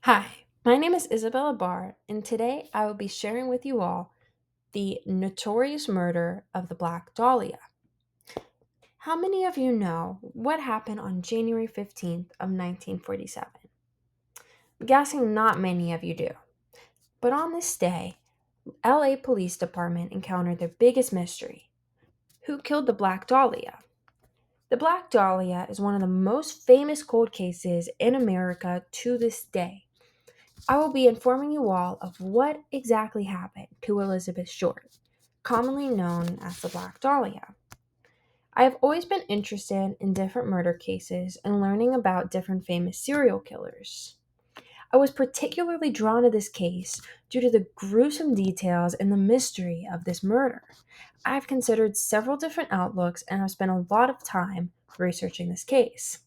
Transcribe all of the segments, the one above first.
Hi, my name is Isabella Barr, and today I will be sharing with you all the notorious murder of the Black Dahlia. How many of you know what happened on January 15th of 1947? I'm guessing not many of you do. But on this day, LA Police Department encountered their biggest mystery. Who killed the Black Dahlia? The Black Dahlia is one of the most famous cold cases in America to this day. I will be informing you all of what exactly happened to Elizabeth Short, commonly known as the Black Dahlia. I have always been interested in different murder cases and learning about different famous serial killers. I was particularly drawn to this case due to the gruesome details and the mystery of this murder. I've considered several different outlooks and have spent a lot of time researching this case.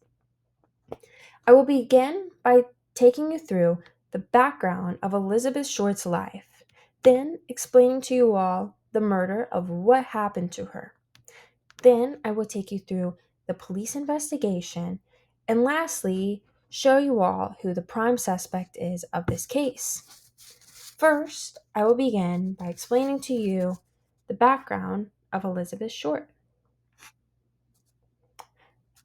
I will begin by taking you through the background of Elizabeth Short's life, then explaining to you all the murder of what happened to her. Then I will take you through the police investigation, and lastly, show you all who the prime suspect is of this case. First, I will begin by explaining to you the background of Elizabeth Short.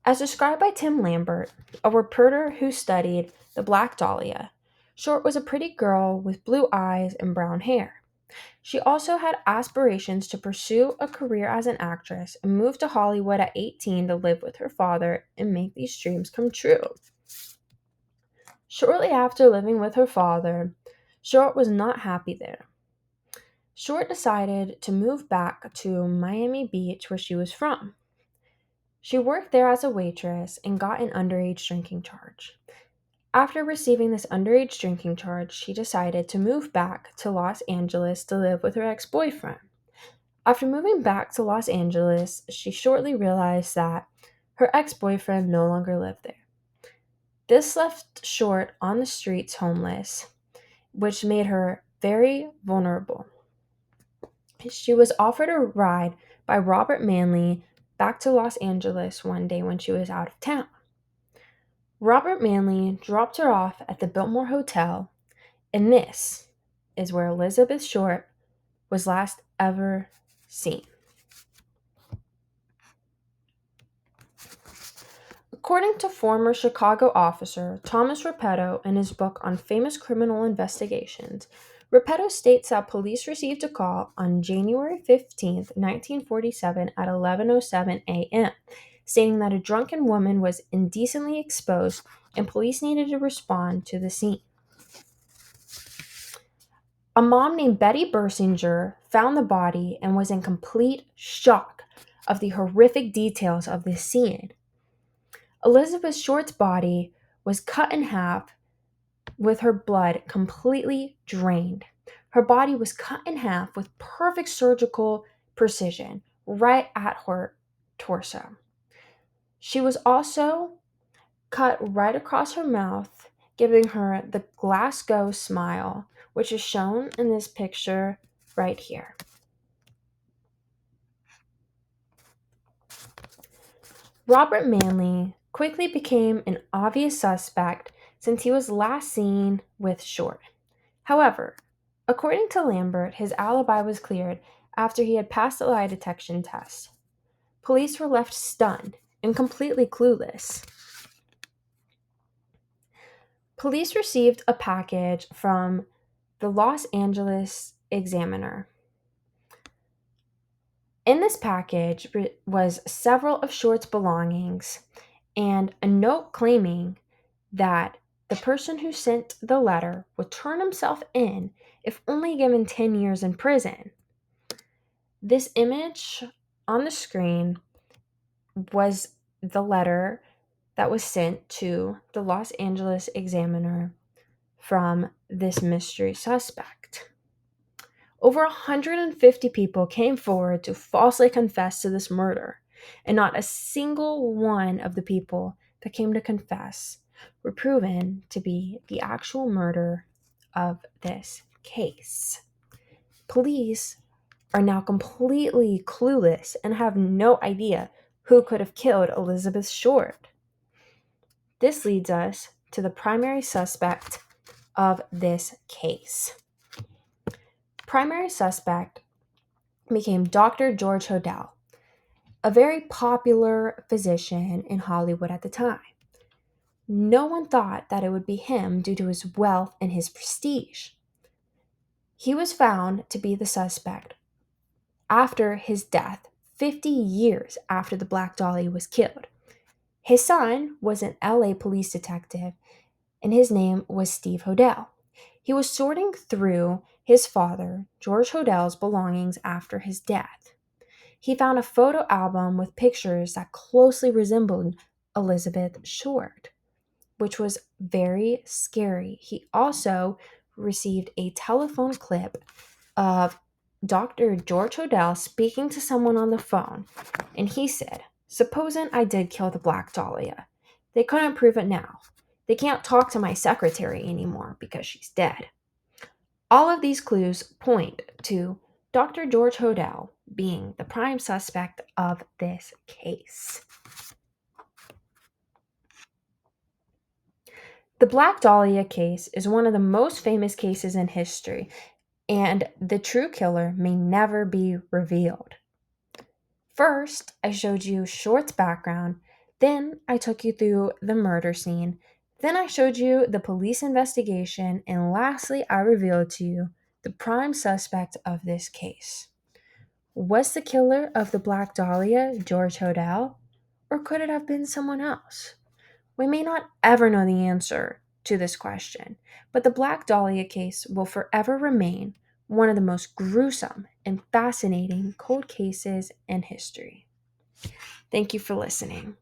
As described by Tim Lambert, a reporter who studied the Black Dahlia, Short was a pretty girl with blue eyes and brown hair. She also had aspirations to pursue a career as an actress and moved to Hollywood at 18 to live with her father and make these dreams come true. Shortly after living with her father, Short was not happy there. Short decided to move back to Miami Beach, where she was from. She worked there as a waitress and got an underage drinking charge. After receiving this underage drinking charge, she decided to move back to Los Angeles to live with her ex-boyfriend. After moving back to Los Angeles, she shortly realized that her ex-boyfriend no longer lived there. This left Short on the streets homeless, which made her very vulnerable. She was offered a ride by Robert Manley back to Los Angeles one day when she was out of town. Robert Manley dropped her off at the Biltmore Hotel, and this is where Elizabeth Short was last ever seen. According to former Chicago officer Thomas Repetto in his book on famous criminal investigations, Repetto states that police received a call on January 15th, 1947 at 11:07 a.m., stating that a drunken woman was indecently exposed and police needed to respond to the scene. A mom named Betty Bersinger found the body and was in complete shock of the horrific details of this scene. Elizabeth Short's body was cut in half with her blood completely drained. Her body was cut in half with perfect surgical precision right at her torso. She was also cut right across her mouth, giving her the Glasgow smile, which is shown in this picture right here. Robert Manley quickly became an obvious suspect since he was last seen with Short. However, according to Lambert, his alibi was cleared after he had passed the lie detection test. Police were left stunned and completely clueless. Police received a package from the Los Angeles Examiner. In this package was several of Short's belongings and a note claiming that the person who sent the letter would turn himself in if only given 10 years in prison. This image on the screen was the letter that was sent to the Los Angeles Examiner from this mystery suspect. Over 150 people came forward to falsely confess to this murder, and not a single one of the people that came to confess were proven to be the actual murder of this case. Police are now completely clueless and have no idea who could have killed Elizabeth Short. This leads us to the primary suspect of this case. Primary suspect became Dr. George Hodel, a very popular physician in Hollywood at the time. No one thought that it would be him due to his wealth and his prestige. He was found to be the suspect after his death, 50 years after the Black Dahlia was killed. His son was an LA police detective, and his name was Steve Hodel. He was sorting through his father, George Hodel's belongings after his death. He found a photo album with pictures that closely resembled Elizabeth Short, which was very scary. He also received a telephone clip of Dr. George Hodel speaking to someone on the phone, and he said, "Supposing I did kill the Black Dahlia. They couldn't prove it now. They can't talk to my secretary anymore because she's dead." All of these clues point to Dr. George Hodel being the prime suspect of this case. The Black Dahlia case is one of the most famous cases in history, and the true killer may never be revealed. First, I showed you Short's background, then I took you through the murder scene, then I showed you the police investigation, and lastly, I revealed to you the prime suspect of this case. Was the killer of the Black Dahlia George Hodel, or could it have been someone else? We may not ever know the answer to this question, but the Black Dahlia case will forever remain one of the most gruesome and fascinating cold cases in history. Thank you for listening.